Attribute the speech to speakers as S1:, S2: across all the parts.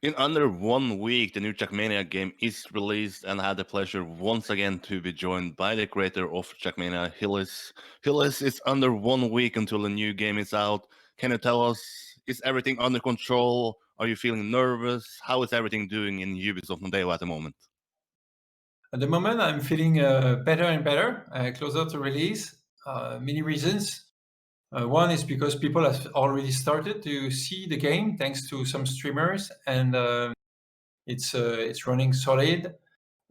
S1: In under 1 week, the new Trackmania game is released, and I had the pleasure once again to be joined by the creator of Trackmania, Hylis. Hylis, it's under 1 week until the new game is out. Can you tell us, is everything under control? Are you feeling nervous? How is everything doing in Ubisoft Nadeo at the moment?
S2: At the moment, I'm feeling better and better, closer to release. Many reasons. One is because people have already started to see the game thanks to some streamers, and it's running solid.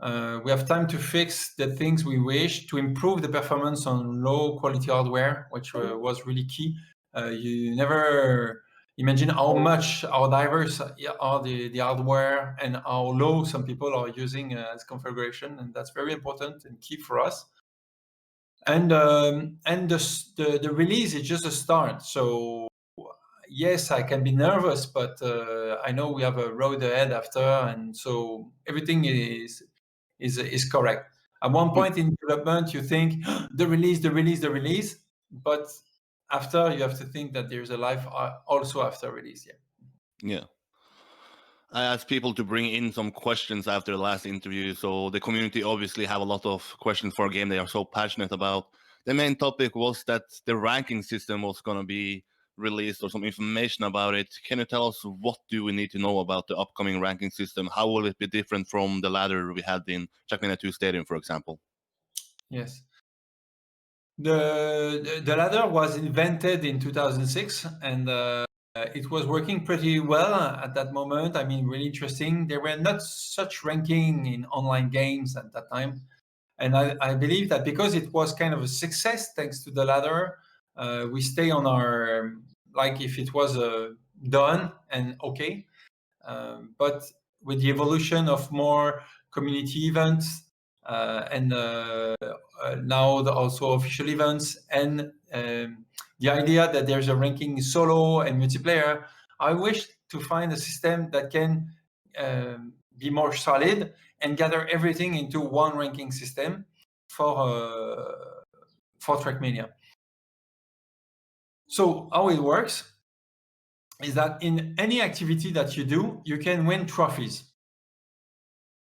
S2: We have time to fix the things we wish to improve the performance on low quality hardware, which was really key. You never imagine how much, how diverse are the hardware and how low some people are using as configuration, and that's very important and key for us. And the release is just a start. So yes, I can be nervous, but I know we have a road ahead after, and so everything is correct. At one point in development, you think the release, but after you have to think that there's a life also after release. Yeah.
S1: Yeah. I asked people to bring in some questions after the last interview, so the community obviously have a lot of questions for a game they are so passionate about. The main topic was that the ranking system was going to be released or some information about it. Can you tell us what do we need to know about the upcoming ranking system? How will it be different from the ladder we had in Trackmania 2 Stadium, for example?
S2: Yes. The ladder was invented in 2006, and it was working pretty well at that moment. I mean, really interesting. There were not such ranking in online games at that time. And I believe that because it was kind of a success thanks to the ladder, we stay on our, like if it was done and okay. But with the evolution of more community events and now also official events and the idea that there's a ranking solo and multiplayer, I wish to find a system that can be more solid and gather everything into one ranking system for Trackmania. So how it works is that in any activity that you do, you can win trophies.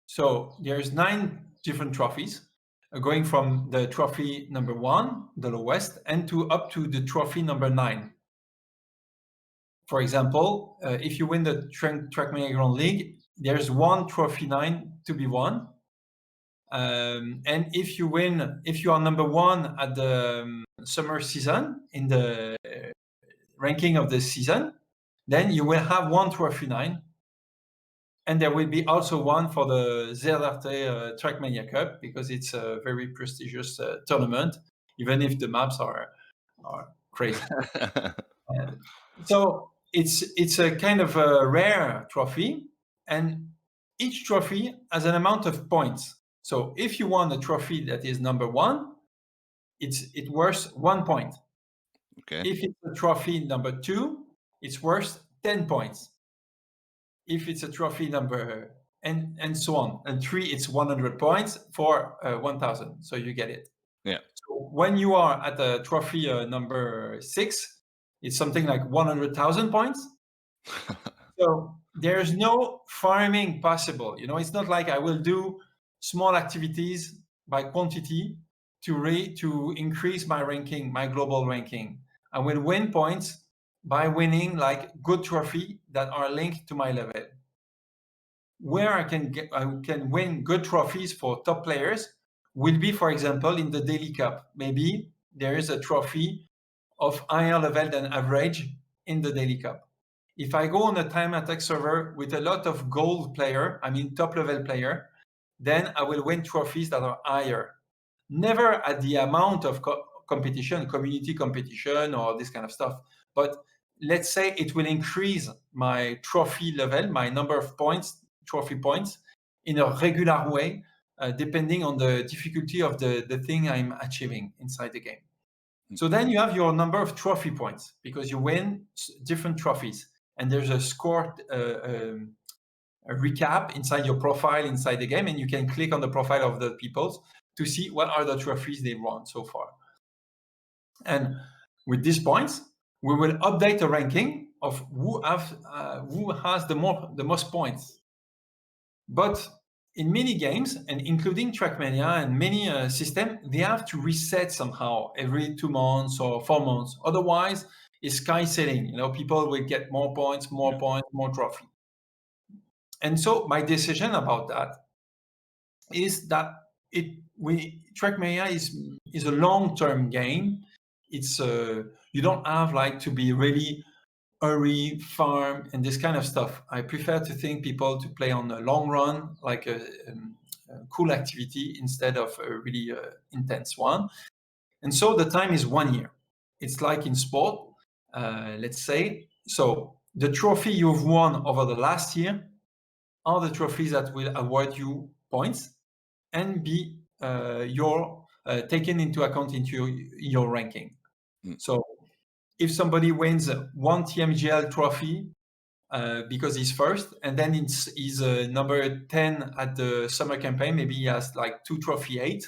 S2: So there's 9 different trophies, going from the trophy number 1, the lowest, and to up to the trophy number 9. For example, if you win the Trackmania Grand League, there's one trophy 9 to be won. And if you are number 1 at the summer season in the ranking of the season, then you will have one trophy 9. And there will be also one for the ZRT Trackmania Cup, because it's a very prestigious tournament, even if the maps are crazy. So it's a kind of a rare trophy, and each trophy has an amount of points. So if you won a trophy that is number 1, it's worth 1 point.
S1: Okay.
S2: If it's a trophy number 2, it's worth 10 points. If it's a trophy number and so on, and 3, it's 100 points for 1,000. So you get it.
S1: Yeah.
S2: So when you are at the trophy number 6, it's something like 100,000 points. So there's no farming possible. You know, it's not like I will do small activities by quantity to increase my ranking, my global ranking. I will win points by winning like good trophy that are linked to my level. Where I can win good trophies for top players will be, for example, in the Daily Cup. Maybe there is a trophy of higher level than average in the Daily Cup. If I go on a time attack server with a lot of gold player, I mean top level player, then I will win trophies that are higher. Never at the amount of competition, community competition or this kind of stuff, but let's say it will increase my trophy level, my number of points, trophy points, in a regular way, depending on the difficulty of the thing I'm achieving inside the game. So then you have your number of trophy points because you win different trophies, and there's a score, a recap inside your profile inside the game, and you can click on the profile of the people to see what are the trophies they won so far. And with these points, we will update the ranking of who has the most points. But in many games, and including Trackmania and many systems, they have to reset somehow every 2 months or 4 months. Otherwise, it's sky setting. You know, people will get more points, more trophy. And so my decision about that is that Trackmania is a long-term game. It's you don't have like to be really hurry, farm, and this kind of stuff. I prefer to think people to play on a long run, like a cool activity instead of a really intense one. And so the time is 1 year. It's like in sport, let's say. So the trophy you've won over the last year are the trophies that will award you points and be taken into account into your ranking. So if somebody wins one TMGL trophy because he's first, and then he's number 10 at the summer campaign, maybe he has like 2 trophy 8,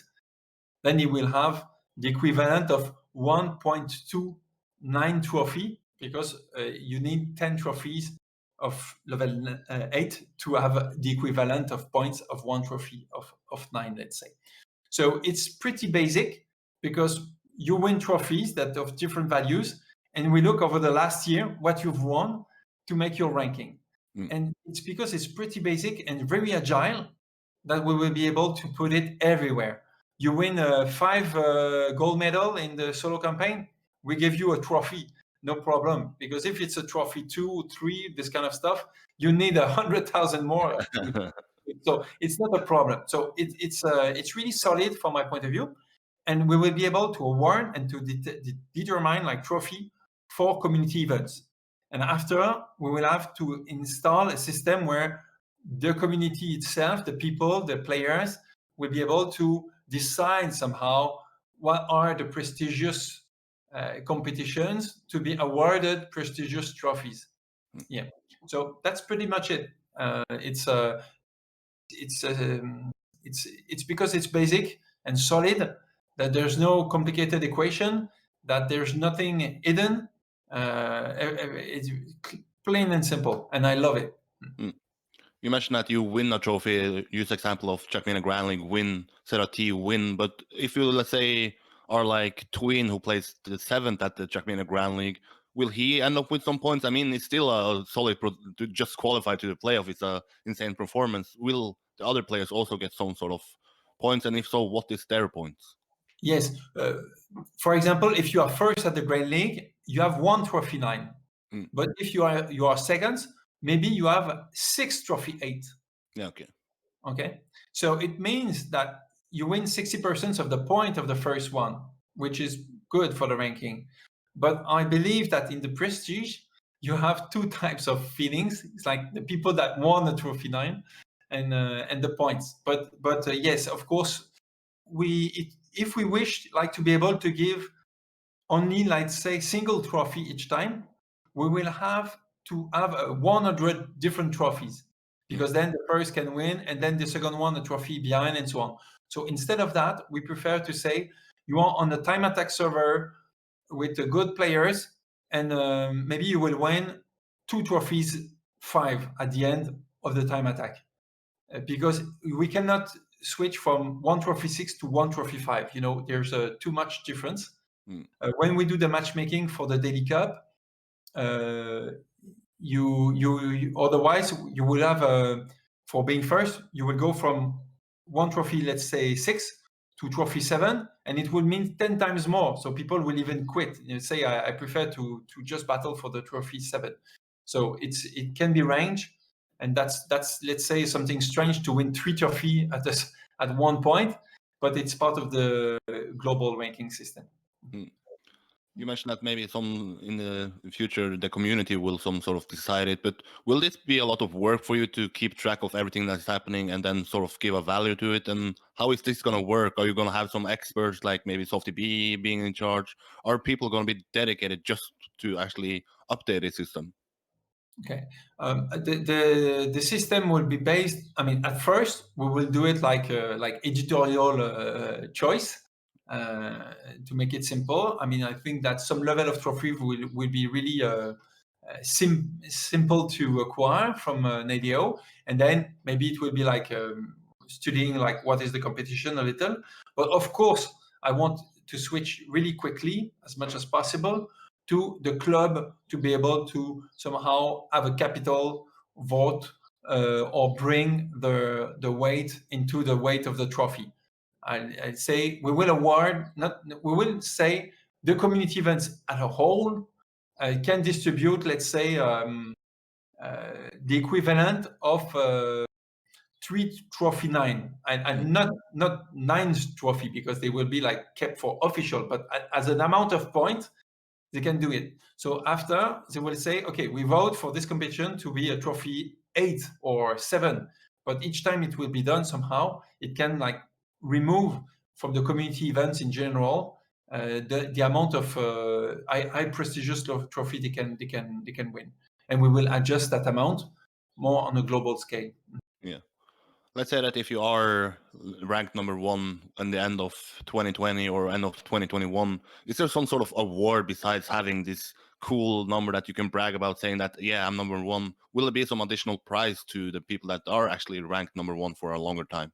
S2: then he will have the equivalent of 1.29 trophy, because you need 10 trophies of level 8 to have the equivalent of points of 1 trophy of 9, let's say. So it's pretty basic, because you win trophies that of different values, and we look over the last year what you've won to make your ranking. And it's because it's pretty basic and very agile that we will be able to put it everywhere. You win 5 gold medal in the solo campaign, we give you a trophy, no problem. Because if it's a trophy 2, 3, this kind of stuff, you need 100,000 more. So it's not a problem. So it's really solid from my point of view, and we will be able to award and to determine like trophy for community events. And after, we will have to install a system where the community itself, the people, the players, will be able to decide somehow what are the prestigious competitions to be awarded prestigious trophies. Yeah. So that's pretty much it. It's because it's basic and solid, that there's no complicated equation, that there's nothing hidden. It's plain and simple, and I love it.
S1: You mentioned that you win a trophy. Use example of Trackmania Grand League win, Serra T win. But if you, let's say, are like Twin, who plays the 7th at the Trackmania Grand League, will he end up with some points? I mean, it's still a solid to just qualify to the playoff. It's a insane performance. Will the other players also get some sort of points? And if so, what is their points?
S2: Yes. For example, if you are first at the Grand League, you have 1 trophy 9. But if you are second, maybe you have 6 trophy 8.
S1: Yeah, okay.
S2: Okay. So it means that you win 60% of the point of the first one, which is good for the ranking. But I believe that in the prestige, you have 2 types of feelings. It's like the people that won the trophy 9 and the points. But yes, of course, if we wish like to be able to give only, let's say, single trophy each time, we will have to have 100 different trophies, because then the first can win, and then the second one a trophy behind, and so on. So instead of that, we prefer to say you are on the time attack server with good players, and maybe you will win 2 trophies 5 at the end of the time attack, because we cannot switch from 1 trophy 6 to 1 trophy 5. You know, there's too much difference. When we do the matchmaking for the Daily Cup, you otherwise you will have for being first, you will go from 1 trophy, let's say 6, to trophy 7, and it will mean 10 times more. So people will even quit. You know, say I prefer to just battle for the trophy 7. So it can be range, and that's let's say something strange to win 3 trophy at one point, but it's part of the global ranking system.
S1: You mentioned that maybe some in the future the community will some sort of decide it, but will this be a lot of work for you to keep track of everything that's happening and then sort of give a value to it? And how is this going to work? Are you going to have some experts like maybe Softy B being in charge? Are people going to be dedicated just to actually update the system?
S2: Okay. The system will be based. I mean, at first we will do it like editorial choice to make it simple. I mean, I think that some level of trophy will be really simple to acquire from Nadeo, and then maybe it will be like studying like what is the competition a little. But of course, I want to switch really quickly as much as possible to the club to be able to somehow have a capital vote or bring the weight into the weight of the trophy. I'd say we will award, not we will say the community events as a whole can distribute, let's say, the equivalent of 3 trophy 9, and not 9's trophy, because they will be like kept for official, but as an amount of points, they can do it. So after they will say, okay, we vote for this competition to be a trophy 8 or 7, but each time it will be done somehow, it can like remove from the community events in general the amount of high prestigious trophy they can win, and we will adjust that amount more on a global scale.
S1: Yeah. Let's say that if you are ranked number 1 in the end of 2020 or end of 2021, is there some sort of award besides having this cool number that you can brag about, saying that, yeah, I'm number 1? Will there be some additional prize to the people that are actually ranked number 1 for a longer time?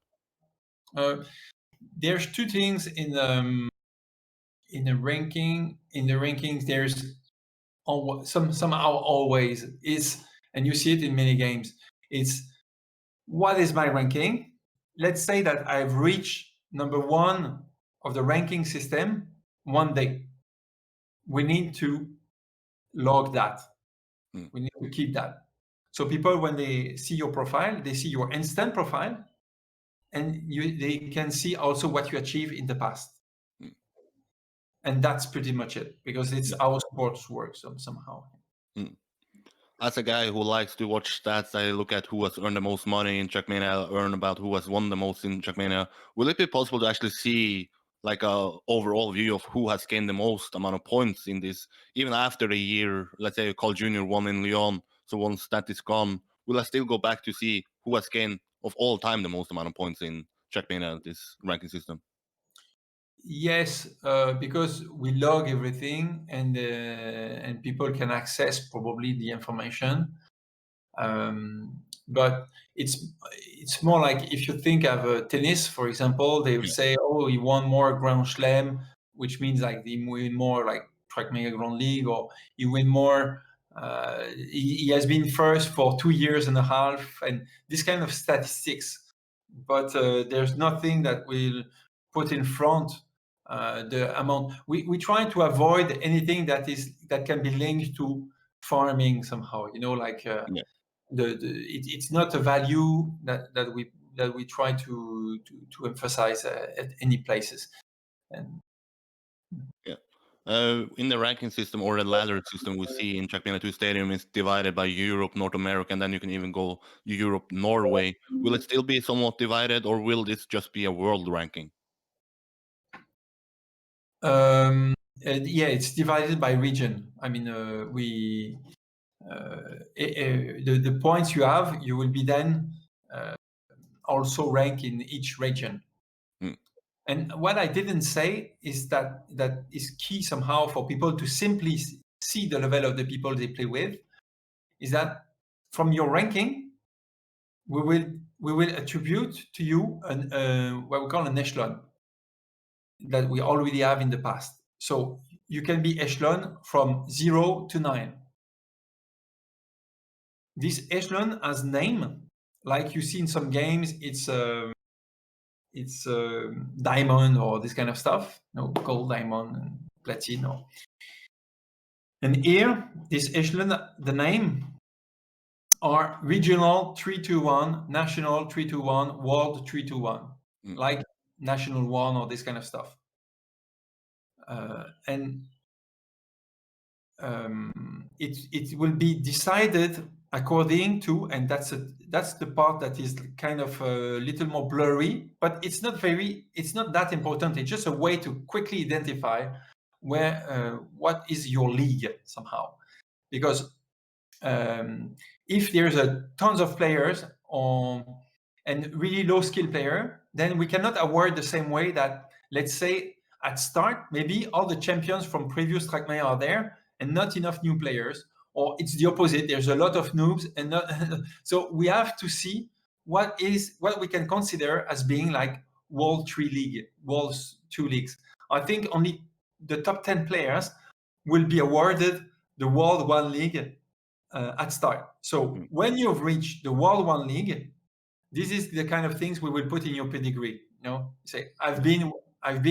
S2: There's two things in the ranking. In the rankings, there's somehow always is, and you see it in many games. It's what is my ranking? Let's say that I've reached number 1 of the ranking system one day. We need to log that. We need to keep that. So people, when they see your profile, they see your instant profile, and they can see also what you achieved in the past. And that's pretty much it, because it's how sports works somehow.
S1: As a guy who likes to watch stats, I look at who has earned the most money in Trackmania, learn about who has won the most in Trackmania. Will it be possible to actually see like a overall view of who has gained the most amount of points in this, even after a year? Let's say Carl Jr. won in Lyon, so once that is gone, will I still go back to see who has gained of all time the most amount of points in Trackmania, this ranking system?
S2: Yes, because we log everything, and people can access probably the information. But it's more like, if you think of tennis, for example, they would say, oh, he won more Grand Slam, which means like he win more like Trackmania Grand League, or he win more. He has been first for 2 years and a half, and this kind of statistics. But there's nothing that will put in front the amount. We try to avoid anything that can be linked to farming somehow. Like. It's not a value that we try to emphasize at any places. And
S1: in the ranking system or the ladder system we see in Trackmania 2 Stadium is divided by Europe, North America, and then you can even go Europe, Norway. Will it still be somewhat divided, or will this just be a world ranking?
S2: yeah, it's divided by region. I mean, the points you have, you will be then also rank in each region. And what I didn't say is that is key somehow for people to simply see the level of the people they play with, is that from your ranking, we will attribute to you what we call an echelon that we already have in the past. So you can be echelon from 0 to 9. This echelon has name, like you see in some games, it's diamond or this kind of stuff, gold, diamond, and platinum. And here, this echelon, the name are regional 321, national 321, world 321, like national 1 or this kind of stuff. And it will be decided according to, and that's the part that is kind of a little more blurry, but it's not that important. It's just a way to quickly identify where what is your league somehow, because if there's tons of players and really low skill player, then we cannot award the same way that, let's say, at start, maybe all the champions from previous Trackmania are there and not enough new players, or it's the opposite. There's a lot of noobs, and not, so we have to see what we can consider as being like World 3 League, World 2 leagues. I think only the top 10 players will be awarded the World 1 League at start. So when you've reached the World 1 League, this is the kind of things we will put in your pedigree. You know, say I've been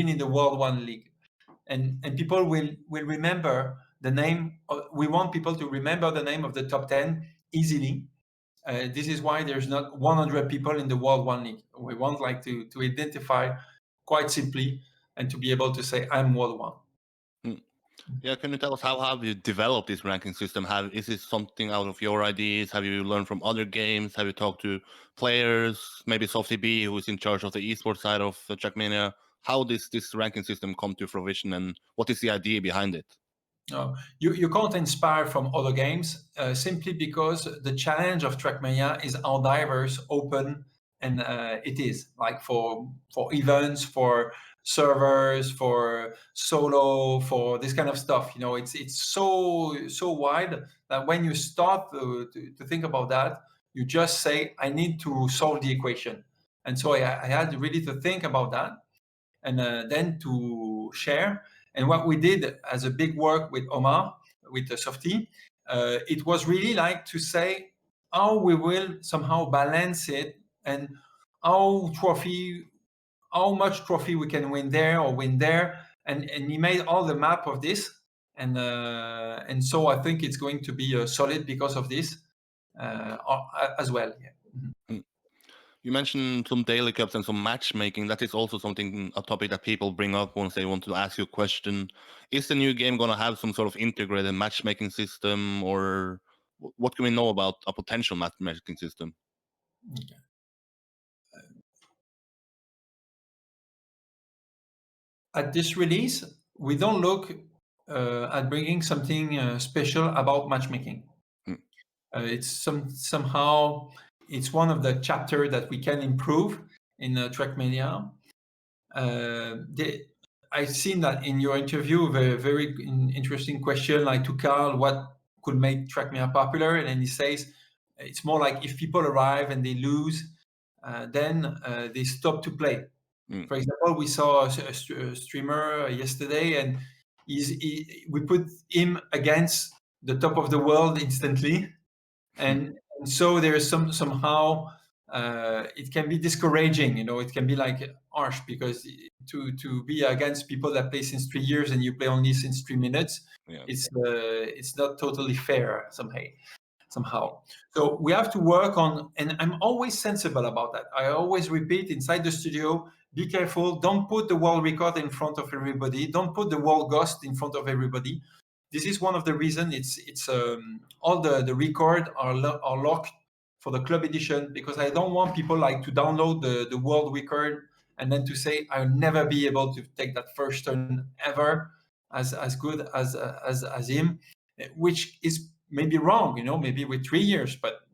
S2: in the World 1 League, and people will remember the name. We want people to remember the name of the top 10 easily. This is why there's not 100 people in the World 1 League. We want like to identify quite simply and to be able to say I'm World 1.
S1: Yeah, can you tell us how have you developed this ranking system? Is this something out of your ideas? Have you learned from other games? Have you talked to players? Maybe Softy B, who is in charge of the esports side of Trackmania. How does this ranking system come to fruition, and what is the idea behind it?
S2: You can't inspire from other games simply because the challenge of Trackmania is how diverse, open, and it is. Like for events, for servers, for solo, for this kind of stuff. You know, it's so wide that when you start to think about that, you just say, I need to solve the equation. And so I had really to think about that, and then to share. And what we did as a big work with Omar, with the Softy, it was really like to say how we will somehow balance it, and how much trophy we can win there or win there. And he made all the map of this. And so I think it's going to be solid because of this as well. Yeah.
S1: Mm. You mentioned some daily cups and some matchmaking. That is also a topic that people bring up once they want to ask you a question. Is the new game going to have some sort of integrated matchmaking system, or what can we know about a potential matchmaking system?
S2: Okay. At this release, we don't look at bringing something special about matchmaking. It's somehow it's one of the chapters that we can improve in Trackmania. I've seen that in your interview, very interesting question, like to Carl, what could make Trackmania popular? And then he says it's more like if people arrive and they lose, then they stop to play. For example, we saw a streamer yesterday, and we put him against the top of the world instantly, and so there is somehow it can be discouraging. You know, it can be like harsh, because to be against people that play since 3 years and you play only since 3 minutes, it's not totally fair somehow. So we have to work on, and I'm always sensible about that. I always repeat inside the studio, be careful, don't put the world record in front of everybody, don't put the world ghost in front of everybody. This is one of the reasons it's all the record are locked for the club edition, because I don't want people like to download the world record and then to say I'll never be able to take that first turn ever as good as him, which is maybe wrong, you know, maybe with 3 years, but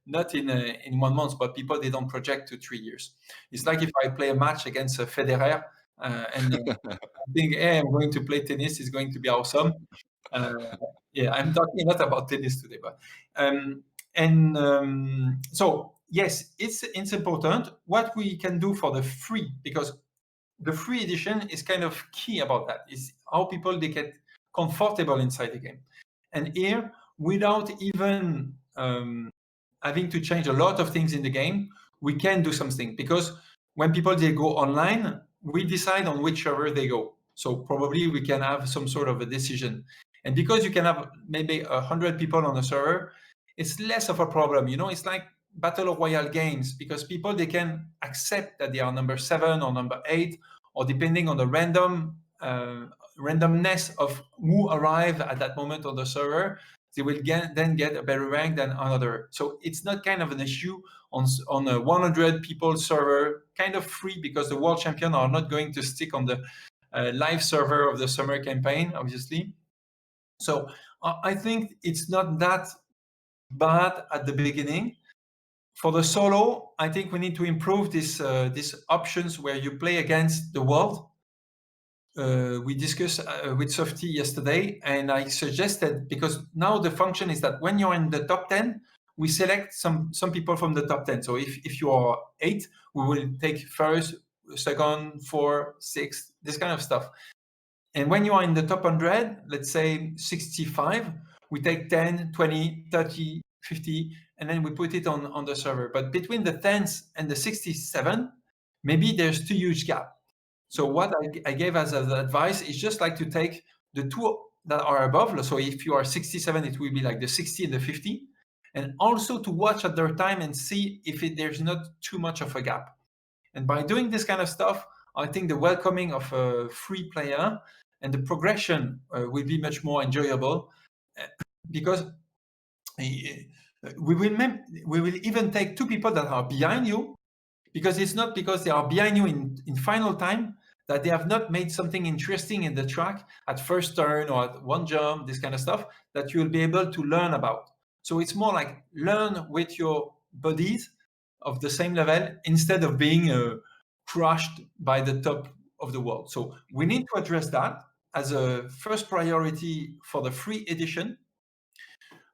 S2: not in 1 month. But people, they don't project to 3 years. It's like if I play a match against Federer and I think, hey, I'm going to play tennis, it's going to be awesome. Yeah, I'm talking not about tennis today, but so yes, it's important what we can do for the free, because the free edition is kind of key about that, is how people, they get comfortable inside the game. And here, without even having to change a lot of things in the game, we can do something, because when people, they go online, we decide on which server they go. So probably we can have some sort of a decision. And because you can have maybe 100 people on a server, it's less of a problem. You know, it's like Battle Royale games, because people, they can accept that they are number 7 or number 8, or depending on the randomness of who arrive at that moment on the server, they will then get a better rank than another. So it's not kind of an issue on a 100 people server, kind of free, because the world champion are not going to stick on the live server of the summer campaign, obviously. So I think it's not that bad at the beginning. For the solo, I think we need to improve these options where you play against the world. we discussed with Softy yesterday, and I suggested, because now the function is that when you're in the top 10, we select some people from the top 10. So if you are 8, we will take first, second, 4, 6, this kind of stuff. And when you are in the top 100, let's say 65, we take 10, 20, 30, 50, and then we put it on the server. But between the 10s and the 67, maybe there's too huge gap. So what I gave as advice is just like to take the two that are above. So if you are 67, it will be like the 60 and the 50. And also to watch at their time and see if there's not too much of a gap. And by doing this kind of stuff, I think the welcoming of a free player and the progression will be much more enjoyable, because we will even take 2 people that are behind you, because it's not because they are behind you in final time that they have not made something interesting in the track at first turn or at one jump, this kind of stuff that you will be able to learn about. So it's more like learn with your buddies of the same level instead of being crushed by the top of the world. So we need to address that as a first priority for the free edition.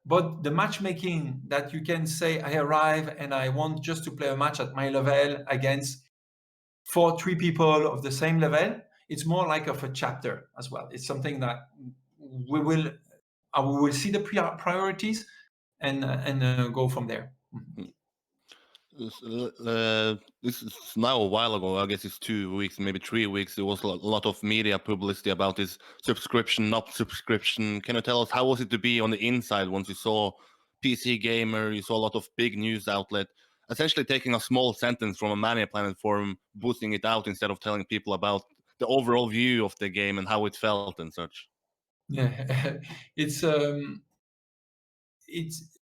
S2: But the matchmaking that you can say, I arrive and I want just to play a match at my level against 3 people of the same level, it's more like of a chapter as well. It's something that we will see the priorities and go from there.
S1: This is now a while ago. I guess it's 2 weeks, maybe 3 weeks. There was a lot of media publicity about this subscription, not subscription. Can you tell us how was it to be on the inside once you saw PC Gamer? You saw a lot of big news outlet essentially taking a small sentence from a Mania Planet forum, boosting it out instead of telling people about the overall view of the game and how it felt and such.
S2: Yeah, it's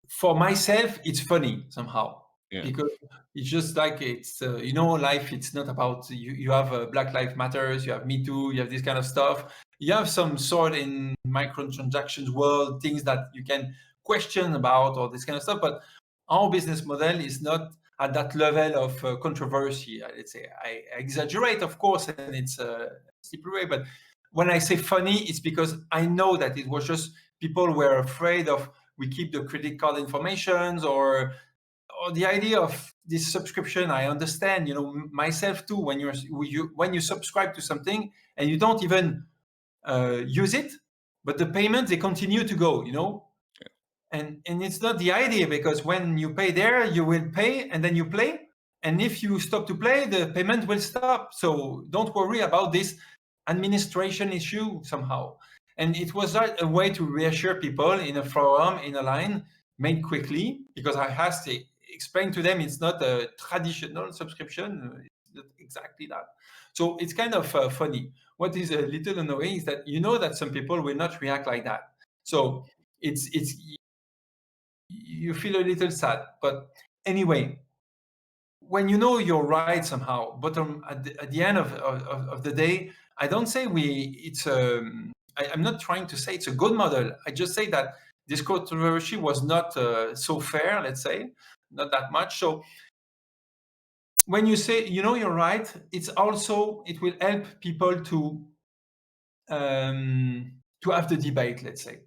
S2: for myself, it's funny somehow. Yeah. Because it's just like it's life. It's not about you have Black Lives Matters, you have Me Too, you have this kind of stuff. You have some sort in microtransactions world, things that you can question about or this kind of stuff. But our business model is not at that level of controversy. Let's say I exaggerate, of course, and it's a slippery way. But when I say funny, it's because I know that it was just people were afraid of we keep the credit card informations or the idea of this subscription. I understand, myself too, when you subscribe to something and you don't even use it, but the payments, they continue to go, and it's not the idea, because when you pay there, you will pay and then you play. And if you stop to play, the payment will stop. So don't worry about this administration issue somehow. And it was a way to reassure people in a forum, in a line, made quickly, because I had to explain to them it's not a traditional subscription. It's not exactly that. So it's kind of funny. What is a little annoying is that that some people will not react like that. So it's you feel a little sad. But anyway, when you're right somehow, bottom at the end of the day, I don't say I'm not trying to say it's a good model. I just say that this controversy was not so fair, let's say, not that much. So when you say, you're right, it will help people to have the debate, let's say.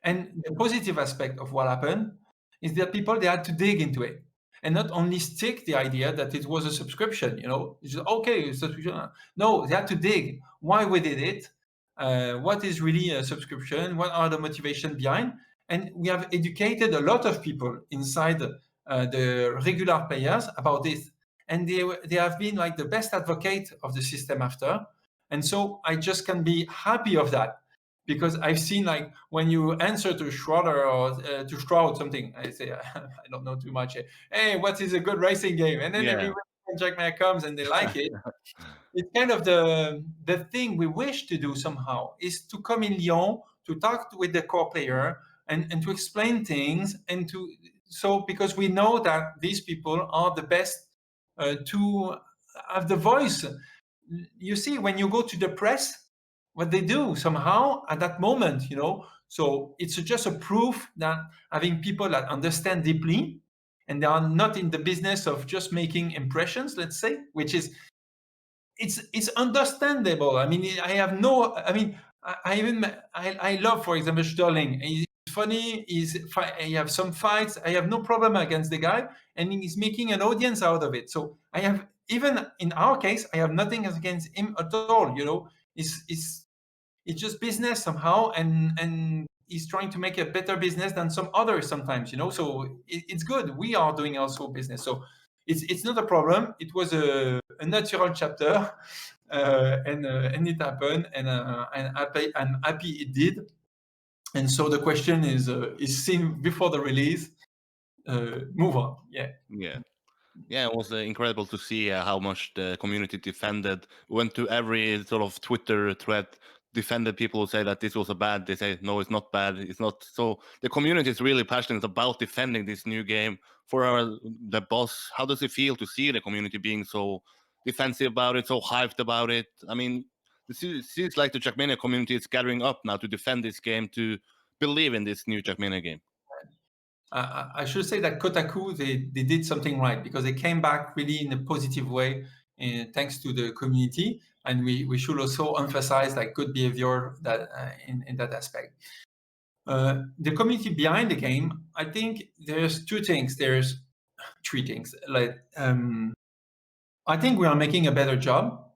S2: And the positive aspect of what happened is that people, they had to dig into it and not only stick the idea that it was a subscription, it's just, okay, subscription. No, they had to dig why we did it. What is really a subscription? What are the motivation behind? And we have educated a lot of people inside the regular players about this. And they have been like the best advocate of the system after. And so I just can be happy of that, because I've seen, like, when you answer to Schroeder or to Stroud something, I say, I don't know too much. Hey, what is a good racing game? And then everyone in Trackmania comes and they like it. It's kind of the thing we wish to do somehow, is to come in Lyon, to talk with the core player and to explain things, and because we know that these people are the best to have the voice. You see, when you go to the press, what they do somehow at that moment, so it's just a proof that having people that understand deeply, and they are not in the business of just making impressions, let's say, which is, it's understandable. I mean, I have no. I mean, I love, for example, Sterling. He's funny. He have some fights. I have no problem against the guy, and he's making an audience out of it. So I have, even in our case, I have nothing against him at all. You know, it's just business somehow, and he's trying to make a better business than some others sometimes. You know, so it's good. We are doing also business, so it's not a problem. It was a natural chapter, and it happened, and I'm happy it did. And so the question is seen before the release. Move on. Yeah.
S1: Yeah. Yeah, it was incredible to see how much the community defended. Went to every sort of Twitter thread, defended people who say that this was a bad. They say no, it's not bad. It's not. So the community is really passionate about defending this new game. For the boss, how does it feel to see the community being so defensive about it, so hyped about it? I mean, it seems like the Trackmania community is gathering up now to defend this game, to believe in this new Trackmania game.
S2: I should say that Kotaku, they did something right, because they came back really in a positive way, thanks to the community, and we should also emphasize like good behavior that in that aspect. The community behind the game, I think there's two things. There's three things. Like I think we are making a better job,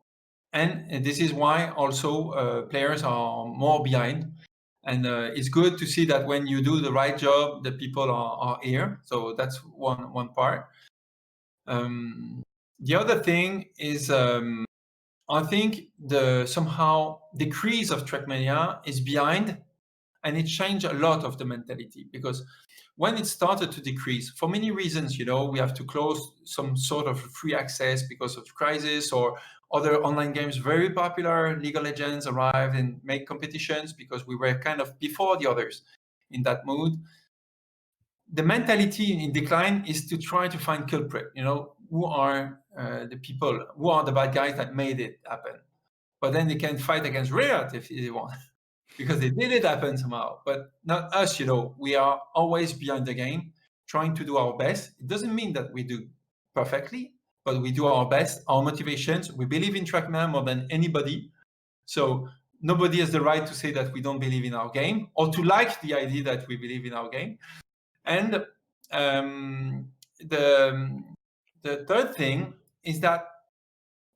S2: and this is why also players are more behind. And it's good to see that when you do the right job, the people are here. So that's one part. The other thing is, I think the somehow decrease of Trackmania is behind, and it changed a lot of the mentality, because when it started to decrease, for many reasons, you know, we have to close some sort of free access because of crisis, or other online games very popular, League of Legends arrived and make competitions because we were kind of before the others in that mood. The mentality in decline is to try to find culprit, you know, who are the people, who are the bad guys that made it happen. But then they can fight against Riot if they want, because they did it happen somehow. But not us, you know, we are always behind the game, trying to do our best. It doesn't mean that we do perfectly, but we do our best, our motivations. We believe in Trackman more than anybody. So nobody has the right to say that we don't believe in our game, or to like the idea that we believe in our game. And the third thing is that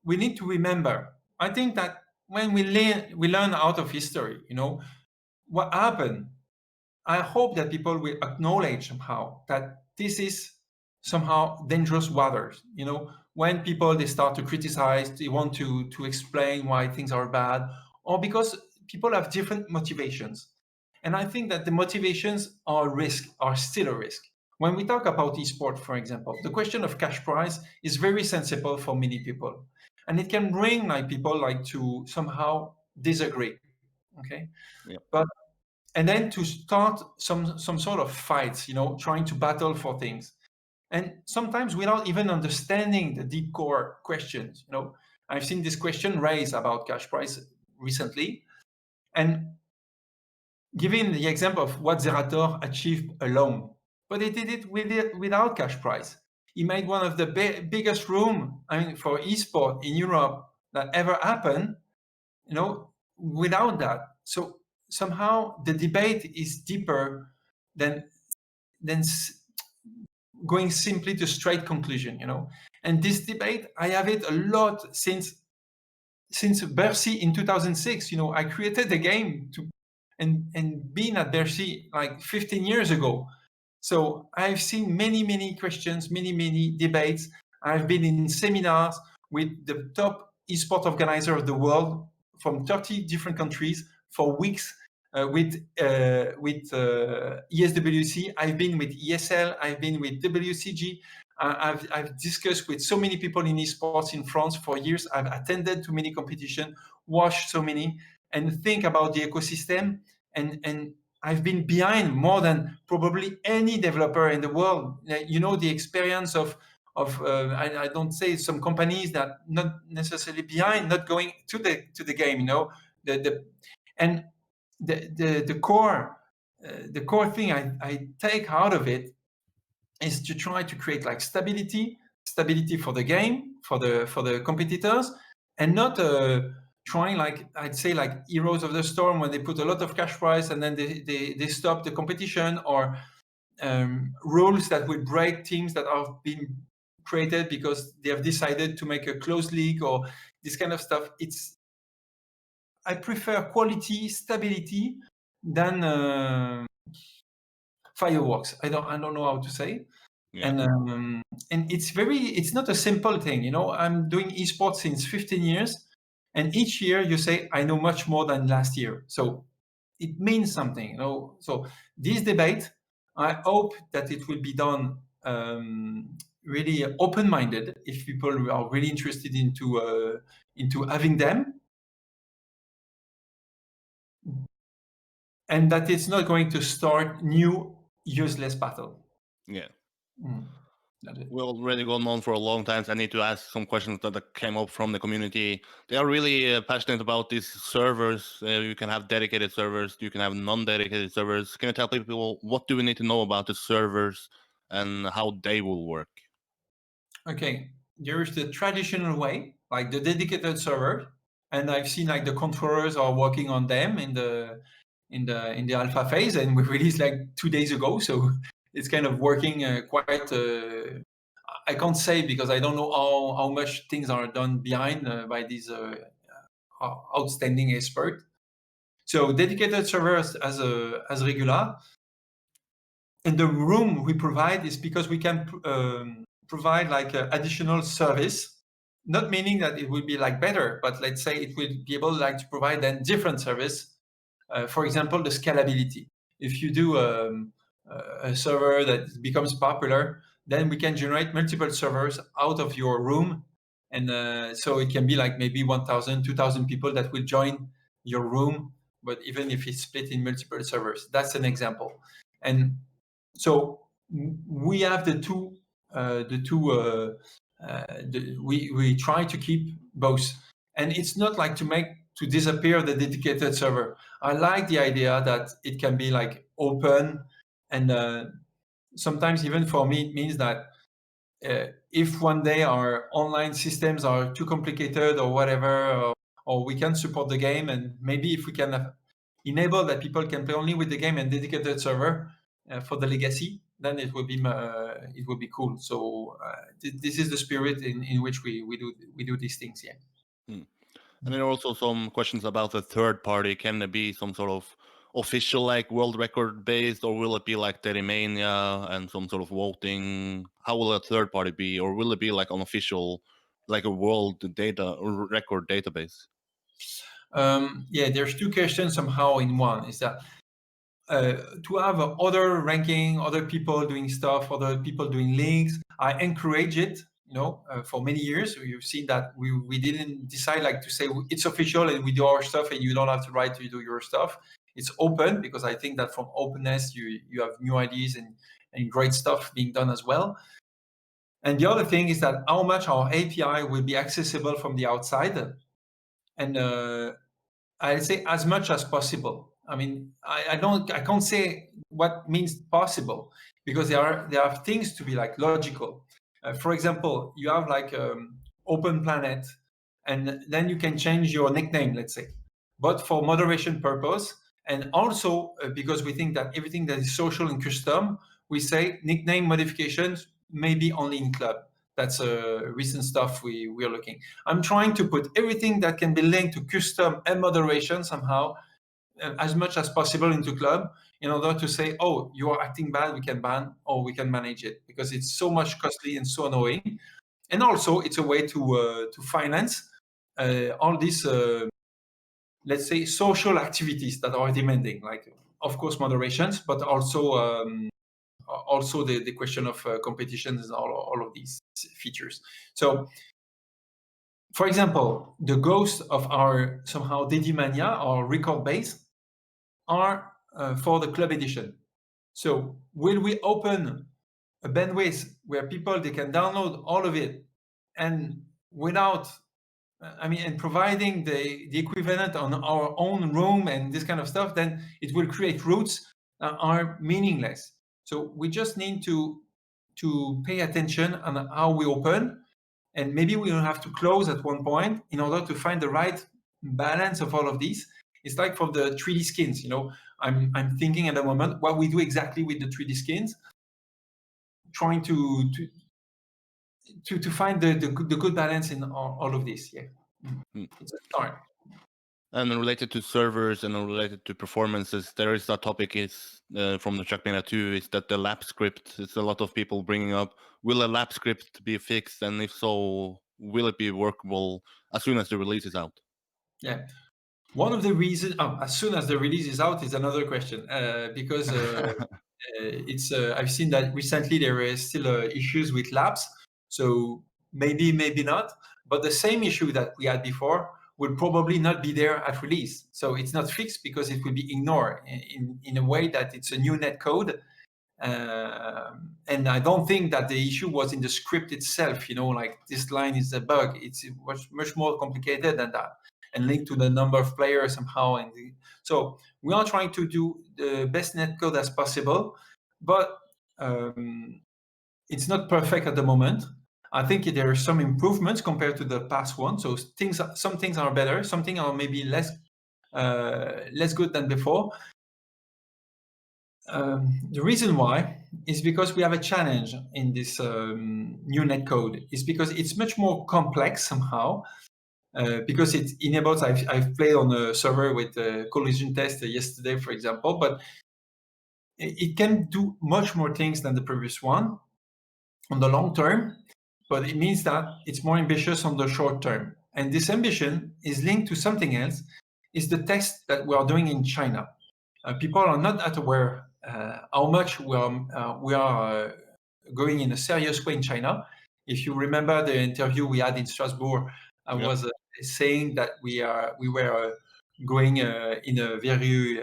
S2: we need to remember, I think that when we learn out of history, you know, what happened, I hope that people will acknowledge somehow that this is somehow dangerous waters. You know, when people, they start to criticize, they want to explain why things are bad, or because people have different motivations. And I think that the motivations are still a risk. When we talk about esport, for example, the question of cash prize is very sensible for many people, and it can bring like people like to somehow disagree. Okay,
S1: Yeah.
S2: but and then to start some sort of fights, you know, trying to battle for things, and sometimes without even understanding the deep core questions. You know, I've seen this question raised about cash prize recently, and giving the example of what Zerator achieved alone, but he did it without cash prize. He made one of the biggest room, I mean, for esport in Europe that ever happened, you know, without that. So somehow the debate is deeper than going simply to straight conclusion, you know. And this debate, I have it a lot since Bercy in 2006. You know, I created the game to and being at Bercy like 15 years ago. So I've seen many questions, many debates. I've been in seminars with the top esport organizer of the world from 30 different countries for weeks, with ESWC. I've been with ESL. I've been with WCG. I've discussed with so many people in esports in France for years. I've attended to many competitions, watched so many, and think about the ecosystem. And I've been behind more than probably any developer in the world. You know, the experience of I don't say some companies that not necessarily behind, not going to the game. You know, and the core thing I take out of it is to try to create like stability for the game, for the competitors, and not trying, like I'd say, like Heroes of the Storm, when they put a lot of cash prize and then they stop the competition, or rules that will break teams that have been created because they have decided to make a closed league, or this kind of stuff. I prefer quality, stability than fireworks. I don't know how to say.
S1: Yeah.
S2: And it's not a simple thing, you know. I'm doing esports since 15 years, and each year you say I know much more than last year, so it means something, you know. So this debate, I hope that it will be done really open-minded, if people are really interested into having them, and that it's not going to start new useless battle.
S1: Yeah.
S2: That's it.
S1: We're already gone on for a long time, so I need to ask some questions that came up from the community. They are really passionate about these servers. You can have dedicated servers, you can have non-dedicated servers. Can you tell people what do we need to know about the servers and how they will work?
S2: Okay, there's the traditional way, like the dedicated server, and I've seen like the controllers are working on them in the alpha phase, and we released like 2 days ago, so it's kind of working quite. I can't say because I don't know how much things are done behind by these outstanding experts. So dedicated servers as regular, and the room we provide is because we can provide like additional service, not meaning that it will be like better, but let's say it will be able like to provide then different service. For example, the scalability. If you do a server that becomes popular, then we can generate multiple servers out of your room, and so it can be like maybe 1,000, 2,000 people that will join your room, but even if it's split in multiple servers. That's an example. And so we have we try to keep both, and it's not like to disappear the dedicated server. I like the idea that it can be like open, and sometimes even for me it means that if one day our online systems are too complicated or whatever, or we can't support the game, and maybe if we can enable that people can play only with the game and dedicated server for the legacy, then it would be cool. So this is the spirit in which we do these things. Yeah.
S1: Hmm. And there are also some questions about the third party. Can there be some sort of official like world record based, or will it be like Trackmania and some sort of voting? How will a third party be, or will it be like unofficial, like a world data record database?
S2: Yeah, there's two questions somehow in one. Is that to have other ranking, other people doing stuff, other people doing leagues. I encourage it. You know, for many years, you've seen that we didn't decide like to say it's official and we do our stuff and you don't have to write to do your stuff. It's open because I think that from openness you have new ideas and great stuff being done as well. And the other thing is that how much our API will be accessible from the outside, and I'd say as much as possible. I mean, I can't say what means possible, because there are things to be like logical. For example, you have like open planet, and then you can change your nickname, let's say, but for moderation purpose, and also because we think that everything that is social and custom, we say nickname modifications maybe only in club. That's recent stuff we are looking. I'm trying to put everything that can be linked to custom and moderation somehow as much as possible into club, in order to say, oh, you are acting bad, we can ban, or we can manage it, because it's so much costly and so annoying. And also it's a way to finance all these let's say social activities that are demanding, like of course moderations, but also the question of competitions and all of these features. So for example, the ghosts of our somehow Dedimania, our record base, are for the club edition. So will we open a bandwidth where people they can download all of it, and without and providing the equivalent on our own room and this kind of stuff, then it will create routes that are meaningless. So we just need to pay attention on how we open, And maybe we will have to close at one point in order to find the right balance of all of these. It's like for the 3D skins, I'm thinking at the moment what we do exactly with the 3D skins, trying to find the good balance in all of this. Yeah, it's a start.
S1: And related to servers and related to performances, there is a topic is from the Trackmania 2 is that the lap script. It's a lot of people bringing up. Will a lap script be fixed, and if so, will it be workable as soon as the release is out?
S2: Yeah. One of the reasons, as soon as the release is out, is another question, because it's. I've seen that recently there is still issues with laps, so maybe not. But the same issue that we had before will probably not be there at release. So it's not fixed because it will be ignored in a way that it's a new net code. And I don't think that the issue was in the script itself, like this line is a bug. It's much more complicated than that, and linked to the number of players somehow. So we are trying to do the best netcode as possible, but it's not perfect at the moment. I think there are some improvements compared to the past one. So some things are better, some things are maybe less good than before. The reason why is because we have a challenge in this new netcode. Is because it's much more complex somehow. Because it enables, I've played on a server with a collision test yesterday, for example, but it can do much more things than the previous one on the long term, but it means that it's more ambitious on the short term. And this ambition is linked to something else, is the test that we are doing in China. People are not aware how much we are going in a serious way in China. If you remember the interview we had in Strasbourg, I was saying that we were going in a very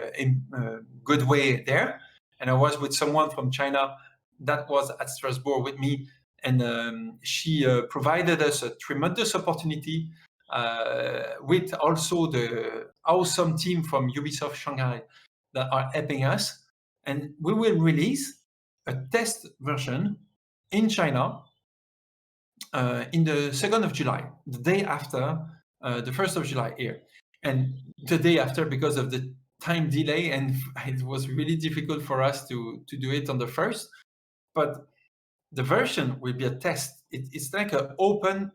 S2: good way there, and I was with someone from China that was at Strasbourg with me, and she provided us a tremendous opportunity with also the awesome team from Ubisoft Shanghai that are helping us, and we will release a test version in China in the 2nd of July, the day after the 1st of July here. And the day after, because of the time delay, and it was really difficult for us to do it on the 1st, but the version will be a test. It's like an open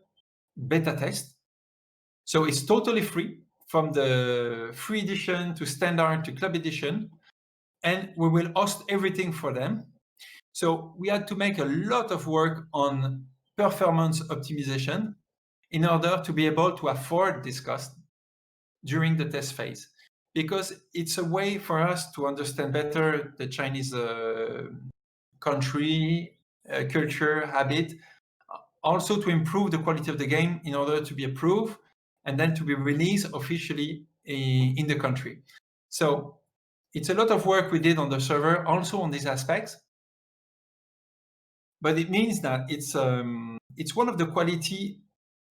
S2: beta test. So it's totally free, from the free edition to standard to club edition, and we will host everything for them. So we had to make a lot of work on performance optimization in order to be able to afford this cost during the test phase, because it's a way for us to understand better the Chinese country, culture, habit, also to improve the quality of the game in order to be approved and then to be released officially in the country. So it's a lot of work we did on the server also on these aspects, but it means that it's one of the quality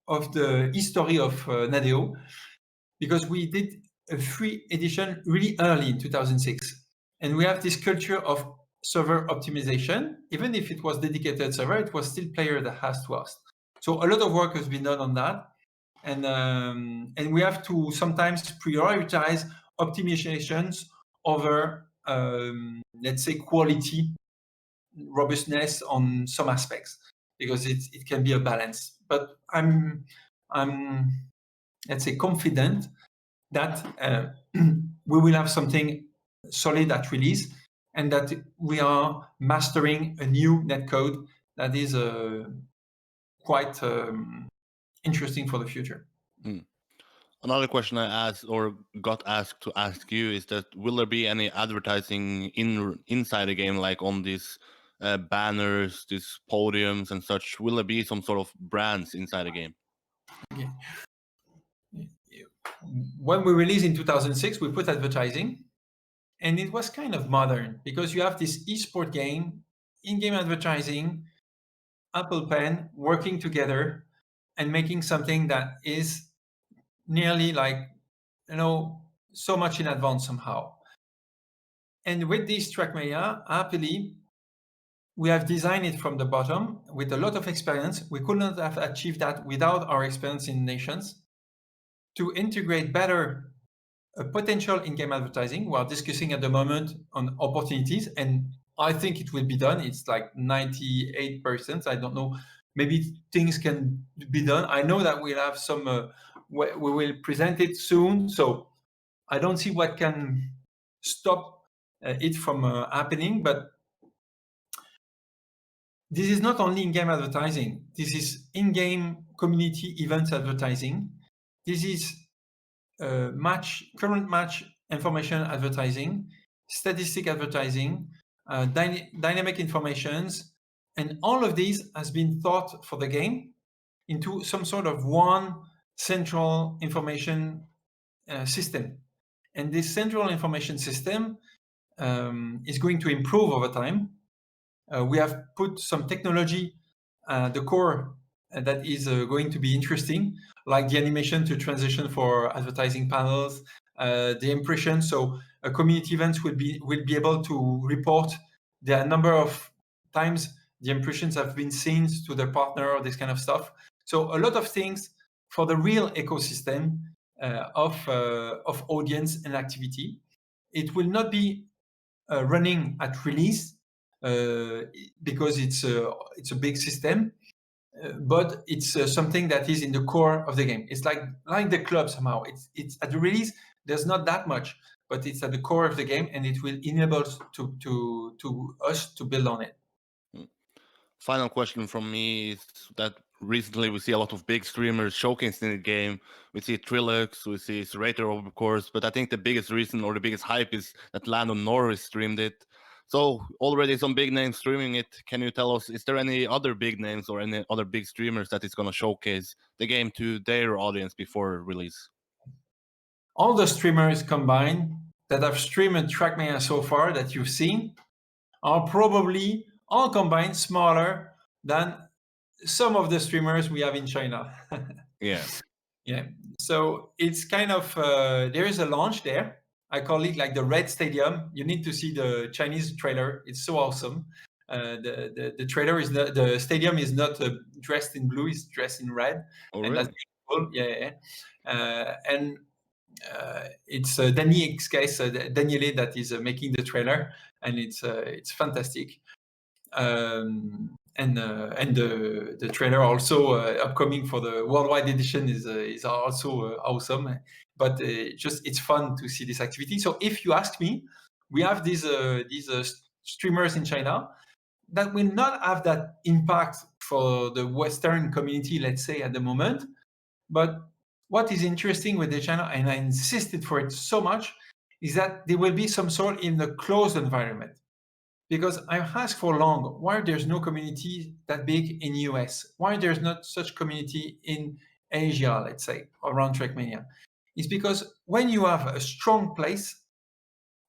S2: of the history of Nadeo, because we did a free edition really early in 2006, and we have this culture of server optimization. Even if it was dedicated server, it was still player that has to host. So a lot of work has been done on that, and we have to sometimes prioritize optimizations over let's say quality, robustness on some aspects, because it can be a balance. But I'm let's say confident that we will have something solid at release, and that we are mastering a new netcode that is quite interesting for the future.
S1: Another question I asked or got asked to ask you is that will there be any advertising inside the game, like on these banners, these podiums and such? Will there be some sort of brands inside the game?
S2: Okay. When we released in 2006, we put advertising, and it was kind of modern because you have this esport game, in-game advertising, Apple Pen working together and making something that is nearly like, so much in advance somehow. And with this Trackmania, happily, we have designed it from the bottom with a lot of experience. We could not have achieved that without our experience in nations to integrate better potential in-game advertising. We are discussing at the moment on opportunities, and I think it will be done. It's like 98%. I don't know. Maybe things can be done. I know that we'll have some. We will present it soon, so I don't see what can stop it from happening. But this is not only in-game advertising. This is in-game community events advertising. This is current match information advertising, statistic advertising, dynamic informations, and all of these has been thought for the game into some sort of one central information system. And this central information system is going to improve over time. We have put some technology, the core that is going to be interesting, like the animation to transition for advertising panels, the impression. So community events will be able to report the number of times the impressions have been seen to their partner or this kind of stuff. So a lot of things for the real ecosystem of audience and activity. It will not be running at release because it's a big system, but it's something that is in the core of the game. It's like the club somehow. It's at the release. There's not that much, but it's at the core of the game, and it will enable us to build on it.
S1: Final question from me is that recently we see a lot of big streamers showcasing the game. We see Trilux, we see Serator, of course, but I think the biggest reason or the biggest hype is that Landon Norris streamed it. So already some big names streaming it. Can you tell us, is there any other big names or any other big streamers that is going to showcase the game to their audience before release?
S2: All the streamers combined that have streamed Trackmania so far that you've seen are probably all combined smaller than some of the streamers we have in China.
S1: Yeah.
S2: Yeah. So it's kind of, there is a launch there. I call it like the Red Stadium. You need to see the Chinese trailer. It's so awesome. The trailer is the stadium is not dressed in blue, it's dressed in red.
S1: Oh,
S2: and
S1: really?
S2: that's beautiful. Yeah. And it's Daniel Xcase, Daniele that is making the trailer, and it's fantastic. And the trailer also upcoming for the worldwide edition is also awesome. But it's fun to see this activity. So if you ask me, we have these streamers in China that will not have that impact for the Western community, let's say, at the moment. But what is interesting with the China, and I insisted for it so much, is that there will be some sort in the closed environment. Because I've asked for long, why there's no community that big in US? Why there's not such community in Asia, let's say, around Trackmania? It's because when you have a strong place,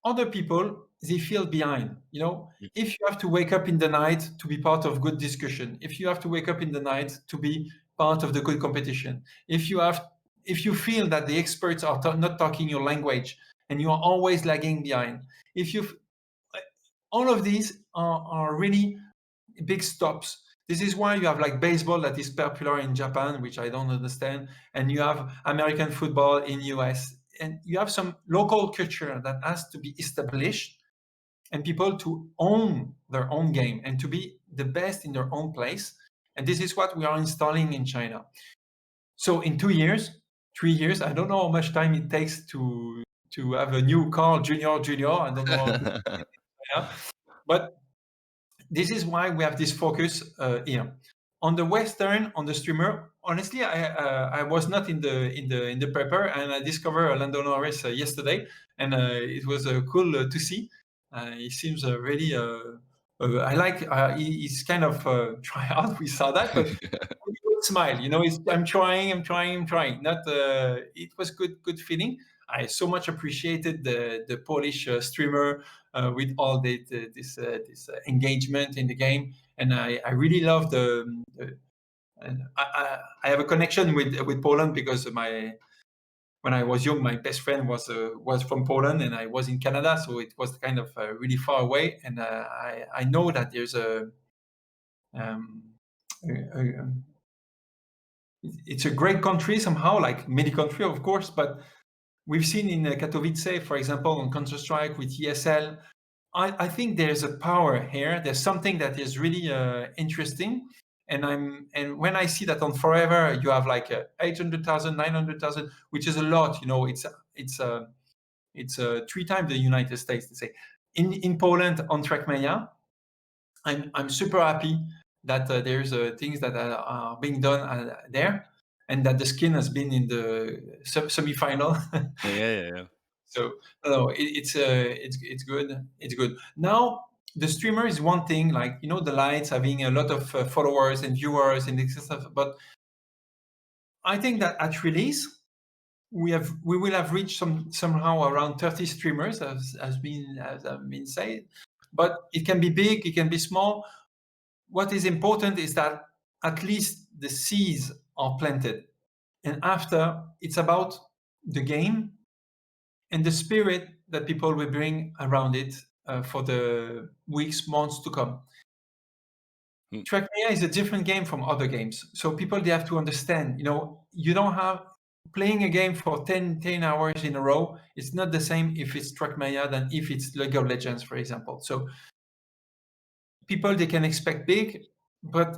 S2: other people, they feel behind. If you have to wake up in the night to be part of good discussion, if you have to wake up in the night to be part of the good competition, if you feel that the experts are not talking your language and you are always lagging behind, all of these are really big stops. This is why you have like baseball that is popular in Japan, which I don't understand, and you have American football in US, and you have some local culture that has to be established, and people to own their own game and to be the best in their own place. And this is what we are installing in China. So in 2 years, 3 years, I don't know how much time it takes to have a new car, Junior. I don't know how to, yeah. But this is why we have this focus here on the Western, on the streamer. Honestly, I was not in the prepper, and I discovered Lando Norris yesterday, and it was cool to see. He seems really. I like. He's kind of try hard. We saw that, but smile. I'm trying. Not. It was good feeling. I so much appreciated the Polish streamer with all this engagement in the game, and I really love and I have a connection with Poland because my when I was young, my best friend was from Poland, and I was in Canada, so it was kind of really far away. And I know that there's um, a it's a great country somehow, like many country, of course, but we've seen in Katowice, for example, on Counter-Strike with ESL. I think there's a power here. There's something that is really interesting. And when I see that on Forever, you have like 800,000, 900,000, which is a lot. It's 3 times the United States. To say in Poland on Trackmania, I'm super happy that there's things that are being done there, and that the skin has been in the semi-final.
S1: Yeah.
S2: So no, it's good. It's good. Now the streamer is one thing, like the lights having a lot of followers and viewers and this stuff. But I think that at release we will have reached somehow around 30 streamers, as have been said. But it can be big, it can be small. What is important is that at least the seeds are planted, and after it's about the game and the spirit that people will bring around it for the weeks, months to come.
S1: Mm.
S2: Trackmania is a different game from other games. So people, they have to understand, you don't have playing a game for 10 hours in a row. It's not the same if it's Trackmania than if it's League of Legends, for example. So people, they can expect big, but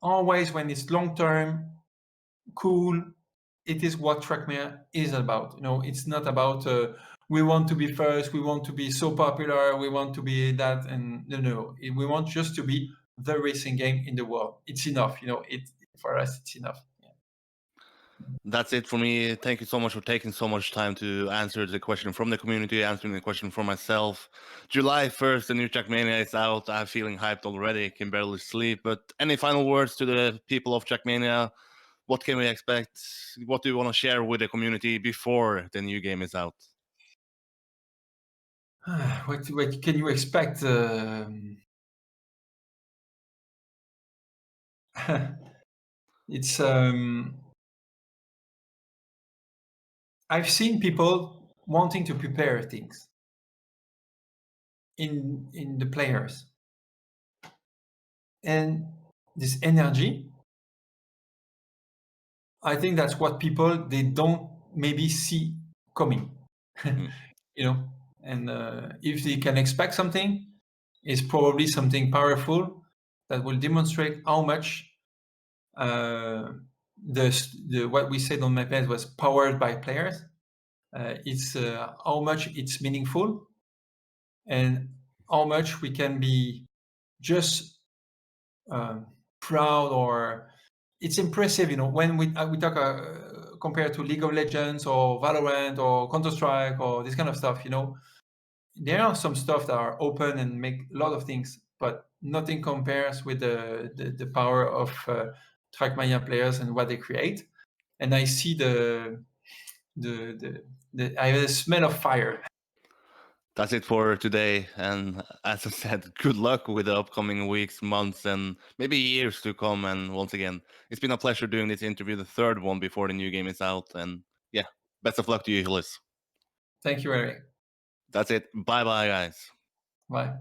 S2: always when it's long-term, cool, it is what Trackmania is about. It's not about we want to be first, we want to be so popular, we want to be that, and no. We want just to be the racing game in the world. It's enough. For us, it's enough. Yeah.
S1: That's it for me. Thank you so much for taking so much time to answer the question from the community, answering the question for myself. July 1st, the new Trackmania is out. I'm feeling hyped already. Can barely sleep. But any final words to the people of Trackmania? What can we expect? What do you want to share with the community before the new game is out?
S2: What can you expect? It's I've seen people wanting to prepare things in the players, and this energy, I think that's what people, they don't maybe see coming.
S1: Mm.
S2: And if they can expect something, it's probably something powerful that will demonstrate how much the what we said on my page was powered by players. It's how much it's meaningful, and how much we can be just proud, or it's impressive. When we talk compared to League of Legends or Valorant or Counter-Strike or this kind of stuff, there are some stuff that are open and make a lot of things, but nothing compares with the power of Trackmania players and what they create. And I see I have a smell of fire.
S1: That's it for today. And as I said, good luck with the upcoming weeks, months, and maybe years to come. And once again, it's been a pleasure doing this interview, the third one before the new game is out. And yeah, best of luck to you, Hylis.
S2: Thank you, Eric.
S1: That's it. Bye bye, guys.
S2: Bye.